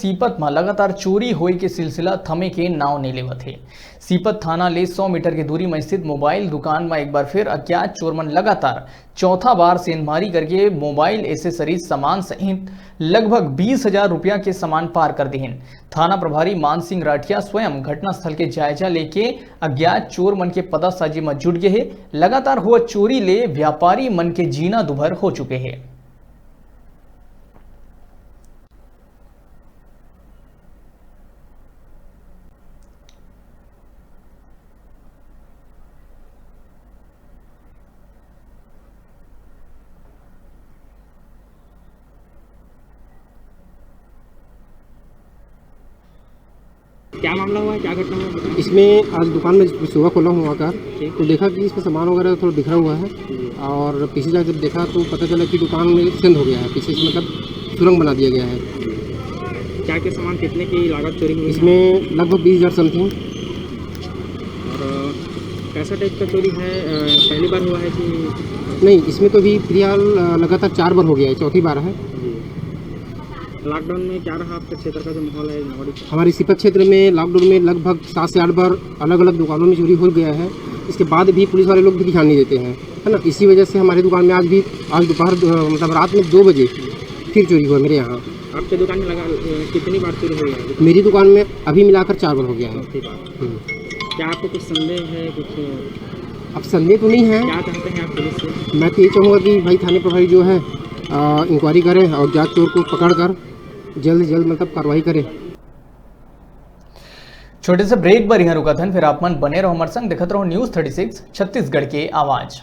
सीपत में लगातार चोरी होए के सिलसिला थमे के नाव नहीं लेवत है। सीपत थाना ले 100 मीटर की दूरी में स्थित मोबाइल दुकान में एक बार फिर अज्ञात चोरमन लगातार चौथा बार सेंधमारी करके मोबाइल एसेसरीज सामान सहित लगभग 20,000 रुपया के सामान पार कर दिहिन। थाना प्रभारी मान सिंह राठिया स्वयं घटनास्थल के जायजा लेके अज्ञात चोर मन के पतासाजी में जुट गए है। लगातार हुआ चोरी ले व्यापारी मन के जीना दुभर हो चुके हैं। क्या मामला हुआ है, क्या घटना हुआ है? इसमें आज दुकान में सुबह खोला हुआ आकर तो देखा कि इसमें सामान वगैरह थोड़ा बिखरा हुआ है और पीछे जाकर जब देखा तो पता चला कि दुकान में सेंध हो गया है। पीछे से मतलब सुरंग बना दिया गया है। क्या क्या सामान कितने की लागत चोरी हुई? इसमें लगभग 20,000 समथिंग। और कैसा टाइप का चोरी है? पहली बार हुआ है कि नहीं, इसमें तो भी फिलहाल लगातार 4 बार हो गया है, चौथी बार है। लॉकडाउन में क्या रहा आपके क्षेत्र का जो माहौल है? हमारे सीपत क्षेत्र में लॉकडाउन में लगभग 7 से 8 बार अलग अलग दुकानों में चोरी हो गया है। इसके बाद भी पुलिस वाले लोग भी ध्यान नहीं देते हैं, है ना। इसी वजह से हमारी दुकान में आज दोपहर मतलब रात में 2 बजे फिर चोरी हुआ मेरे यहाँ। आपके दुकान में कितनी बार चोरी हुई है? मेरी दुकान में अभी मिलाकर 4 बार हो गया है। क्या आपको कुछ संदेह है? कुछ अब संदेह तो नहीं है। क्या चाहते हैं आप पुलिस से? मैं तो ये चाहूँगा कि भाई थाने प्रभारी जो है इंक्वायरी करें और जांच चोर को पकड़कर जल्द से जल्द मतलब कार्रवाई करें। छोटे से ब्रेक पर यहाँ रुका था, फिर आप मन बने रहो हमारे संग, देखते रहो न्यूज़ 36 छत्तीसगढ़ के आवाज।